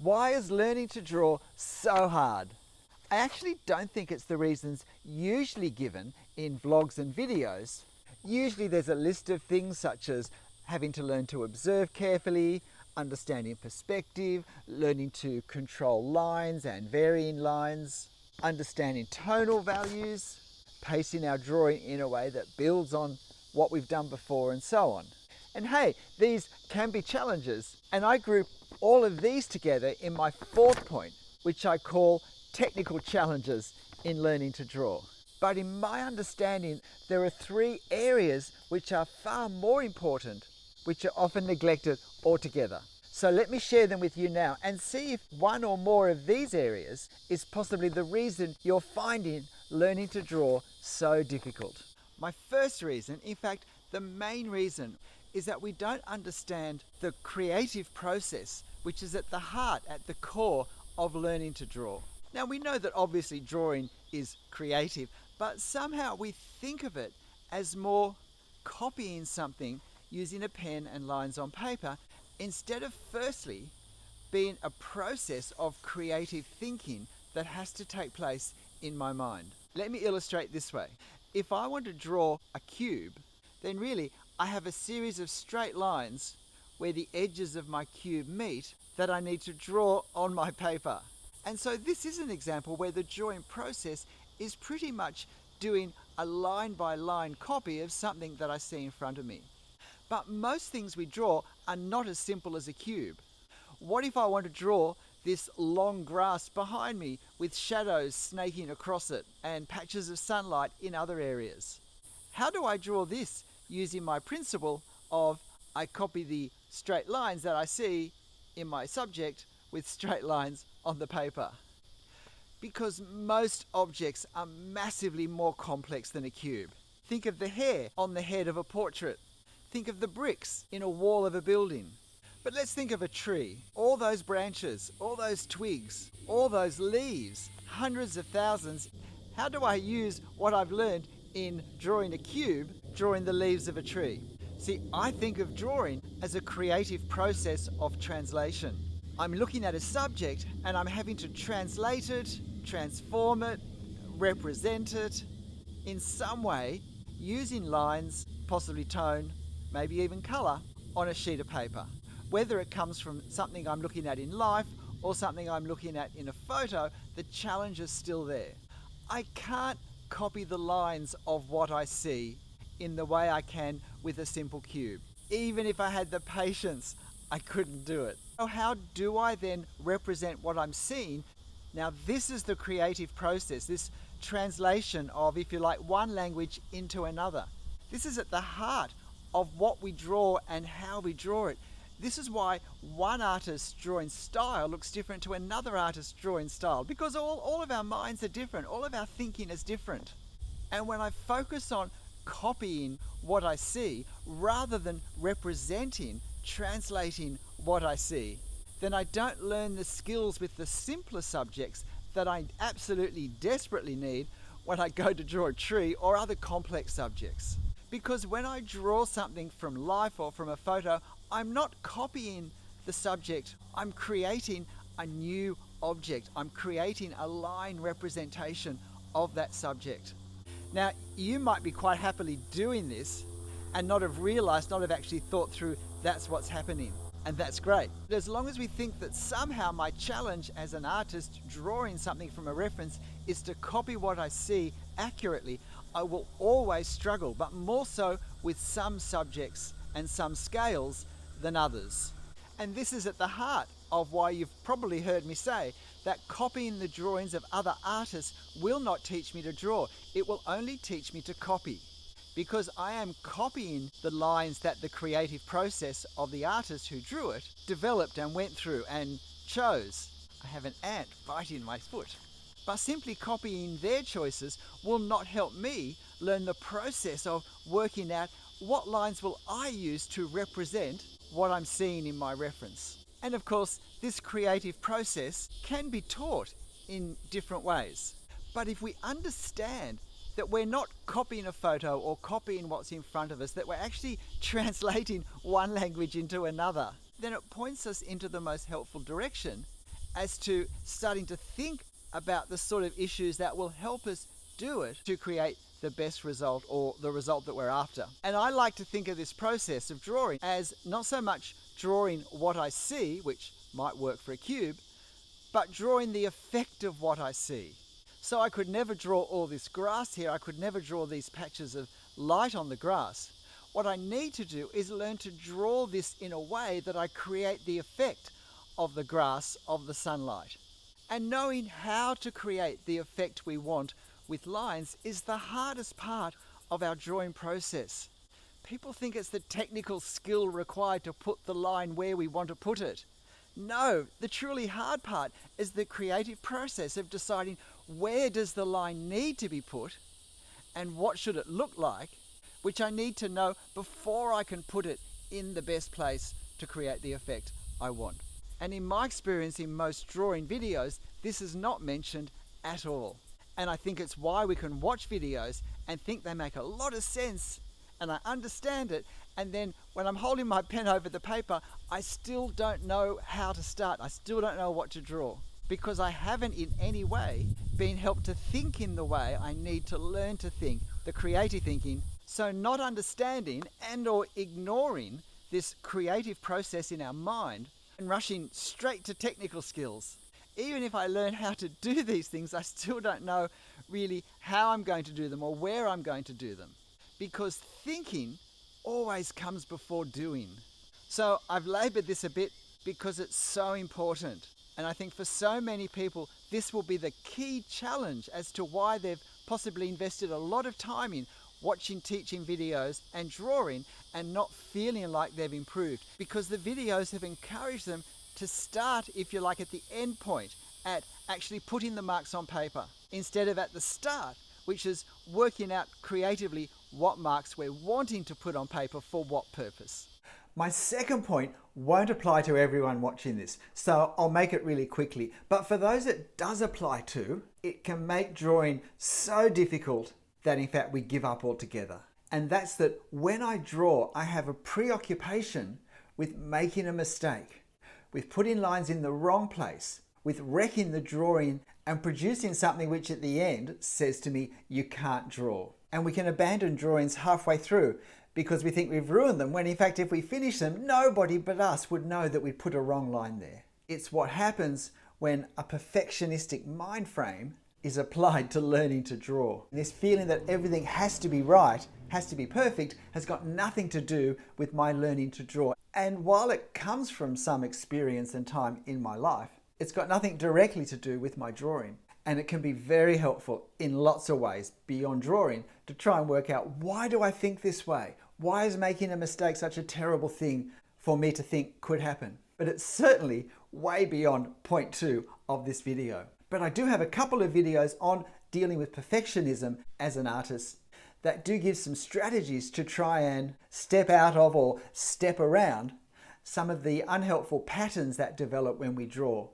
Why is learning to draw so hard? I actually don't think it's the reasons usually given in vlogs and videos. Usually there's a list of things such as having to learn to observe carefully, understanding perspective, learning to control lines and varying lines, understanding tonal values, pacing our drawing in a way that builds on what we've done before, and so on. And hey, these can be challenges, and I group all of these together in my fourth point, which I call technical challenges in learning to draw. But in my understanding, there are three areas which are far more important, which are often neglected altogether. So let me share them with you now and see if one or more of these areas is possibly the reason you're finding learning to draw so difficult. My first reason, in fact, the main reason, is that we don't understand the creative process, which is at the heart, at the core of learning to draw. Now, we know that obviously drawing is creative, but somehow we think of it as more copying something using a pen and lines on paper, instead of firstly being a process of creative thinking that has to take place in my mind. Let me illustrate this way. If I want to draw a cube, then really I have a series of straight lines where the edges of my cube meet that I need to draw on my paper. And so this is an example where the drawing process is pretty much doing a line by line copy of something that I see in front of me. But most things we draw are not as simple as a cube. What if I want to draw this long grass behind me with shadows snaking across it and patches of sunlight in other areas? How do I draw this using my principle of I copy the straight lines that I see in my subject with straight lines on the paper? Because most objects are massively more complex than a cube. Think of the hair on the head of a portrait. Think of the bricks in a wall of a building. But let's think of a tree. All those branches, all those twigs, all those leaves, hundreds of thousands. How do I use what I've learned in drawing a cube, drawing the leaves of a tree? See, I think of drawing as a creative process of translation. I'm looking at a subject and I'm having to translate it, transform it, represent it in some way using lines, possibly tone, maybe even colour, on a sheet of paper. Whether it comes from something I'm looking at in life or something I'm looking at in a photo, the challenge is still there. I can't copy the lines of what I see in the way I can with a simple cube. Even if I had the patience, I couldn't do it. So how do I then represent what I'm seeing? Now this is the creative process, this translation of, if you like, one language into another. This is at the heart of what we draw and how we draw it. This is why one artist's drawing style looks different to another artist's drawing style, because all of our minds are different, all of our thinking is different. And when I focus on copying what I see rather than representing, translating what I see, then I don't learn the skills with the simpler subjects that I absolutely desperately need when I go to draw a tree or other complex subjects. Because when I draw something from life or from a photo, I'm not copying the subject, I'm creating a new object. I'm creating a line representation of that subject. Now, you might be quite happily doing this and not have realized, not have actually thought through that's what's happening. And that's great. But as long as we think that somehow my challenge as an artist drawing something from a reference is to copy what I see accurately, I will always struggle, but more so with some subjects and some scales than others. And this is at the heart of why you've probably heard me say that copying the drawings of other artists will not teach me to draw. It will only teach me to copy, because I am copying the lines that the creative process of the artist who drew it developed and went through and chose. I have an ant biting my foot. But simply copying their choices will not help me learn the process of working out what lines will I use to represent what I'm seeing in my reference. And of course, this creative process can be taught in different ways. But if we understand that we're not copying a photo or copying what's in front of us, that we're actually translating one language into another, then it points us into the most helpful direction. as to starting to think about the sort of issues that will help us do it to create the best result or the result that we're after. And I like to think of this process of drawing as not so much drawing what I see, which might work for a cube, but drawing the effect of what I see. So I could never draw all this grass here. I could never draw these patches of light on the grass. What I need to do is learn to draw this in a way that I create the effect of the grass, of the sunlight. And knowing how to create the effect we want with lines is the hardest part of our drawing process. People think it's the technical skill required to put the line where we want to put it. No, the truly hard part is the creative process of deciding where does the line need to be put and what should it look like, which I need to know before I can put it in the best place to create the effect I want. And in my experience in most drawing videos, this is not mentioned at all. And I think it's why we can watch videos and think they make a lot of sense and I understand it, and then when I'm holding my pen over the paper, I still don't know how to start. I still don't know what to draw because I haven't in any way been helped to think in the way I need to learn to think, the creative thinking. So not understanding and or ignoring this creative process in our mind and rushing straight to technical skills. Even if I learn how to do these things, I still don't know really how I'm going to do them or where I'm going to do them. Because thinking always comes before doing. So I've laboured this a bit because it's so important. And I think for so many people, this will be the key challenge as to why they've possibly invested a lot of time in watching teaching videos and drawing and not feeling like they've improved. Because the videos have encouraged them to start, if you like, at the end point, at actually putting the marks on paper, instead of at the start, which is working out creatively what marks we're wanting to put on paper for what purpose. My second point won't apply to everyone watching this, so I'll make it really quickly. But for those it does apply to, it can make drawing so difficult that in fact we give up altogether. And that's that when I draw, I have a preoccupation with making a mistake, with putting lines in the wrong place, with wrecking the drawing and producing something which at the end says to me, you can't draw. And we can abandon drawings halfway through because we think we've ruined them, when in fact if we finish them, nobody but us would know that we put a wrong line there. It's what happens when a perfectionistic mind frame is applied to learning to draw. This feeling that everything has to be right, has to be perfect, has got nothing to do with my learning to draw. And while it comes from some experience and time in my life, it's got nothing directly to do with my drawing. And it can be very helpful in lots of ways beyond drawing to try and work out, why do I think this way? Why is making a mistake such a terrible thing for me to think could happen? But it's certainly way beyond point 2 of this video. But I do have a couple of videos on dealing with perfectionism as an artist that do give some strategies to try and step out of or step around some of the unhelpful patterns that develop when we draw,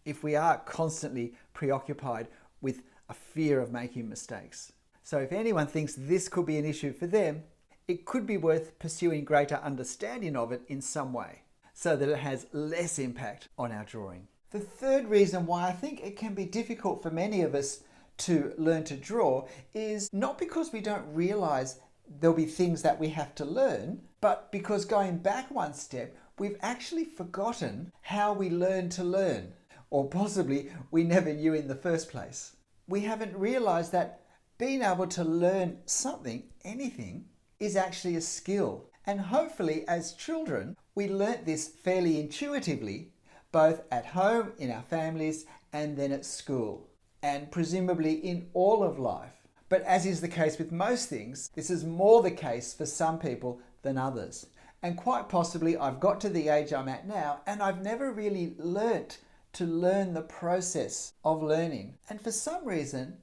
if we are constantly preoccupied with a fear of making mistakes. So if anyone thinks this could be an issue for them, it could be worth pursuing greater understanding of it in some way so that it has less impact on our drawing. The third reason why I think it can be difficult for many of us to learn to draw is not because we don't realize there'll be things that we have to learn, but because going back one step, we've actually forgotten how we learn to learn, or possibly we never knew in the first place. We haven't realized that being able to learn something, anything, is actually a skill. And hopefully as children, we learnt this fairly intuitively, both at home, in our families, and then at school, and presumably in all of life. But as is the case with most things, this is more the case for some people than others. And quite possibly I've got to the age I'm at now and I've never really learnt to learn the process of learning. And for some reason,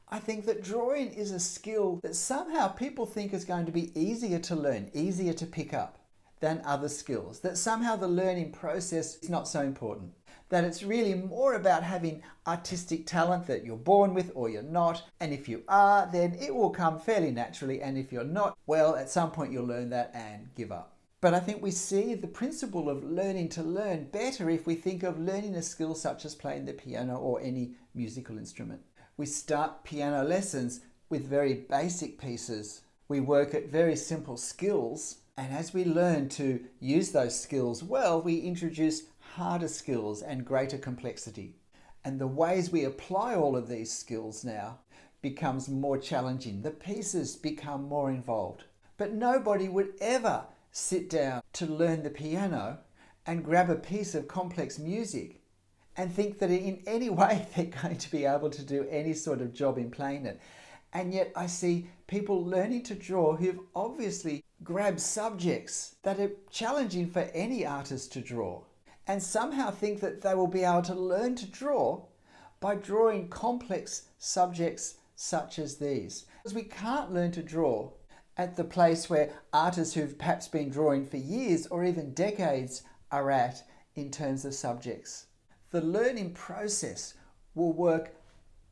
I think that drawing is a skill that somehow people think is going to be easier to learn, easier to pick up than other skills. That somehow the learning process is not so important. That it's really more about having artistic talent that you're born with or you're not. And if you are, then it will come fairly naturally. And if you're not, well, at some point you'll learn that and give up. But I think we see the principle of learning to learn better if we think of learning a skill such as playing the piano or any musical instrument. We start piano lessons with very basic pieces. We work at very simple skills, and as we learn to use those skills well, we introduce harder skills and greater complexity. And the ways we apply all of these skills now becomes more challenging. The pieces become more involved. But nobody would ever sit down to learn the piano and grab a piece of complex music and think that in any way they're going to be able to do any sort of job in playing it. And yet I see people learning to draw who've obviously grabbed subjects that are challenging for any artist to draw, and somehow think that they will be able to learn to draw by drawing complex subjects such as these. Because we can't learn to draw at the place where artists who've perhaps been drawing for years or even decades are at in terms of subjects. The learning process will work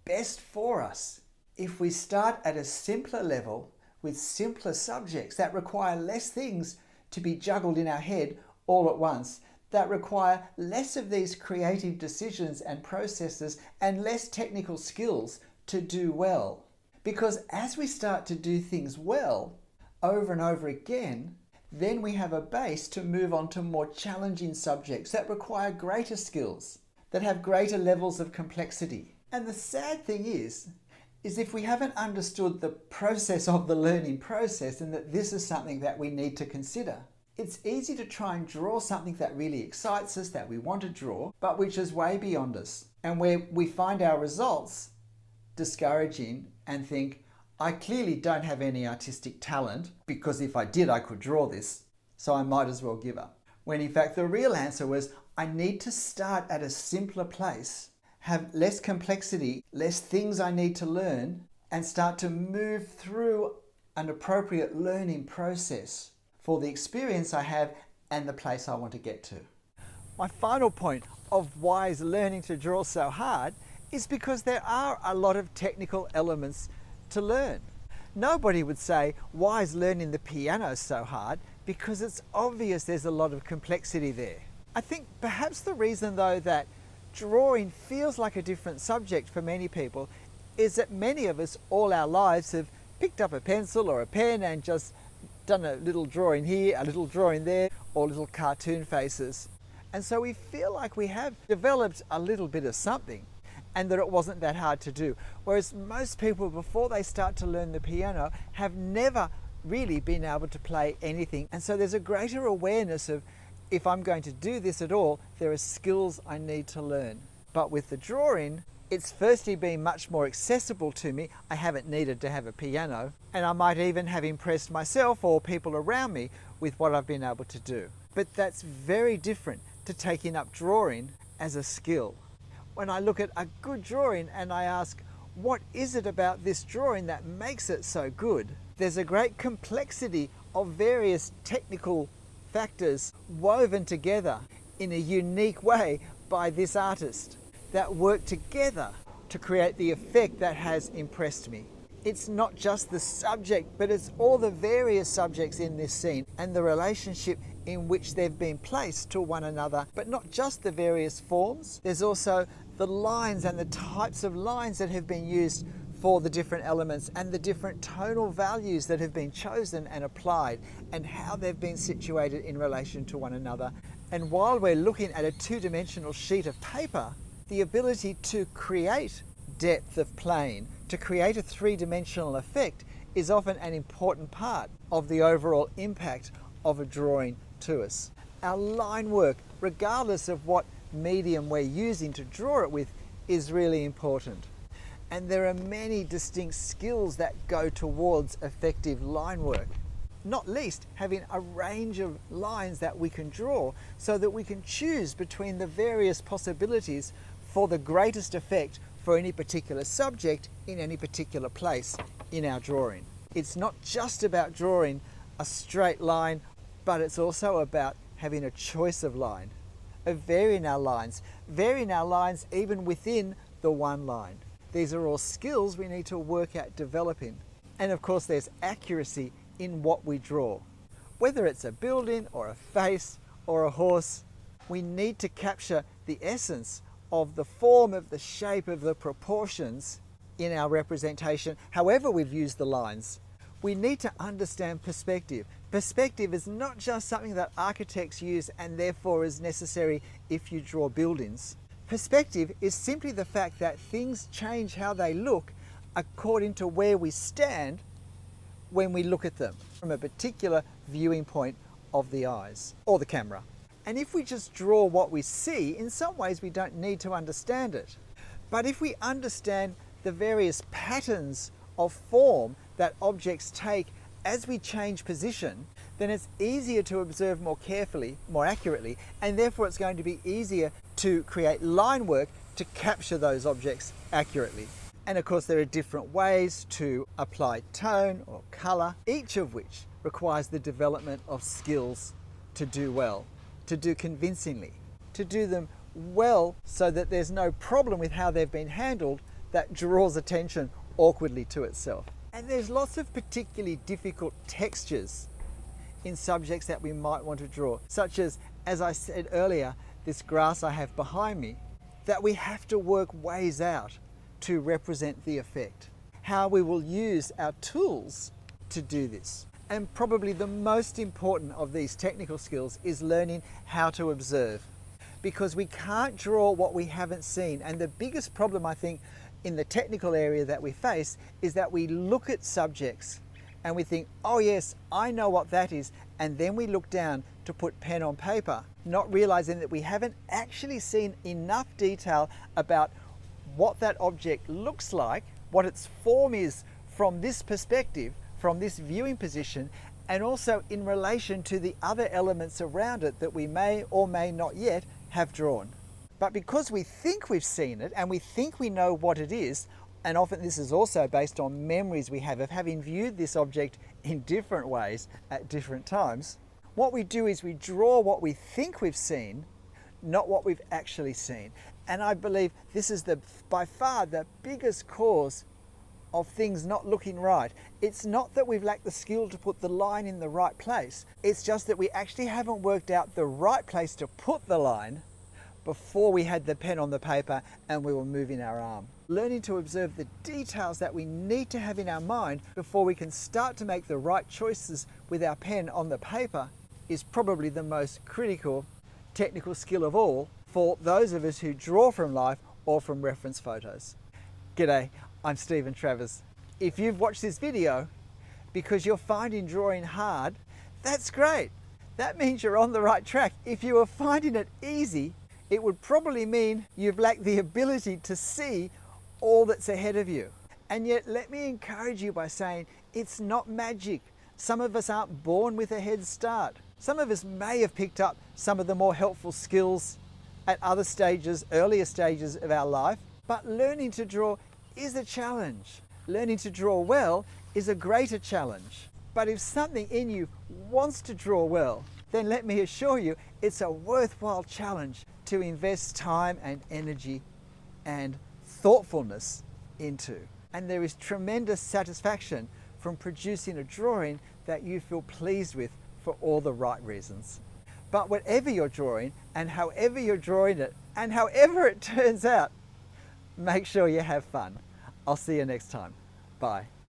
best for us if we start at a simpler level with simpler subjects that require less things to be juggled in our head all at once, that require less of these creative decisions and processes and less technical skills to do well. Because as we start to do things well over and over again, then we have a base to move on to more challenging subjects that require greater skills, that have greater levels of complexity. And the sad thing is if we haven't understood the process of the learning process and that this is something that we need to consider, it's easy to try and draw something that really excites us, that we want to draw, but which is way beyond us, and where we find our results discouraging and think, I clearly don't have any artistic talent, because if I did I could draw this, so I might as well give up. When in fact the real answer was, I need to start at a simpler place, have less complexity, less things I need to learn, and start to move through an appropriate learning process for the experience I have and the place I want to get to. My final point of why is learning to draw so hard is because there are a lot of technical elements to learn. Nobody would say, why is learning the piano so hard? Because it's obvious there's a lot of complexity there. I think perhaps the reason though that drawing feels like a different subject for many people is that many of us all our lives have picked up a pencil or a pen and just done a little drawing here, a little drawing there, or little cartoon faces. And so we feel like we have developed a little bit of something and that it wasn't that hard to do. Whereas most people, before they start to learn the piano, have never really been able to play anything. And so there's a greater awareness of, if I'm going to do this at all, there are skills I need to learn. But with the drawing, it's firstly been much more accessible to me. I haven't needed to have a piano, and I might even have impressed myself or people around me with what I've been able to do. But that's very different to taking up drawing as a skill. When I look at a good drawing and I ask, what is it about this drawing that makes it so good? There's a great complexity of various technical factors woven together in a unique way by this artist that work together to create the effect that has impressed me. It's not just the subject, but it's all the various subjects in this scene and the relationship in which they've been placed to one another, but not just the various forms. There's also the lines and the types of lines that have been used for the different elements and the different tonal values that have been chosen and applied and how they've been situated in relation to one another. And while we're looking at a two-dimensional sheet of paper, the ability to create depth of plane, to create a three-dimensional effect, is often an important part of the overall impact of a drawing to us. Our line work, regardless of what medium we're using to draw it with, is really important. And there are many distinct skills that go towards effective line work. Not least having a range of lines that we can draw so that we can choose between the various possibilities for the greatest effect for any particular subject in any particular place in our drawing. It's not just about drawing a straight line, but it's also about having a choice of line, of varying our lines even within the one line. These are all skills we need to work at developing. And of course there's accuracy in what we draw. Whether it's a building or a face or a horse, we need to capture the essence of the form, of the shape, of the proportions in our representation, however we've used the lines. We need to understand perspective. Perspective is not just something that architects use and therefore is necessary if you draw buildings. Perspective is simply the fact that things change how they look according to where we stand when we look at them from a particular viewing point of the eyes or the camera. And if we just draw what we see, in some ways we don't need to understand it. But if we understand the various patterns of form that objects take as we change position, then it's easier to observe more carefully, more accurately, and therefore it's going to be easier to create line work to capture those objects accurately. And of course there are different ways to apply tone or colour, each of which requires the development of skills to do well, to do convincingly, to do them well so that there's no problem with how they've been handled that draws attention awkwardly to itself. And there's lots of particularly difficult textures in subjects that we might want to draw, such as I said earlier, this grass I have behind me, that we have to work ways out to represent the effect. How we will use our tools to do this. And probably the most important of these technical skills is learning how to observe, because we can't draw what we haven't seen. And the biggest problem, I think, in the technical area that we face is that we look at subjects and we think, oh yes, I know what that is, and then we look down to put pen on paper, not realizing that we haven't actually seen enough detail about what that object looks like, what its form is from this perspective, from this viewing position, and also in relation to the other elements around it that we may or may not yet have drawn. But because we think we've seen it and we think we know what it is, and often this is also based on memories we have of having viewed this object in different ways at different times, what we do is we draw what we think we've seen, not what we've actually seen. And I believe this is by far the biggest cause of things not looking right. It's not that we've lacked the skill to put the line in the right place. It's just that we actually haven't worked out the right place to put the line before we had the pen on the paper and we were moving our arm. Learning to observe the details that we need to have in our mind before we can start to make the right choices with our pen on the paper is probably the most critical technical skill of all for those of us who draw from life or from reference photos. G'day, I'm Stephen Travers. If you've watched this video because you're finding drawing hard, that's great. That means you're on the right track. If you are finding it easy, it would probably mean you've lacked the ability to see all that's ahead of you. And yet, let me encourage you by saying it's not magic. Some of us aren't born with a head start. Some of us may have picked up some of the more helpful skills at other stages, earlier stages of our life, but learning to draw is a challenge. Learning to draw well is a greater challenge. But if something in you wants to draw well, then let me assure you, it's a worthwhile challenge to invest time and energy and thoughtfulness into. And there is tremendous satisfaction from producing a drawing that you feel pleased with for all the right reasons. But whatever you're drawing and however you're drawing it and however it turns out, make sure you have fun. I'll see you next time. Bye.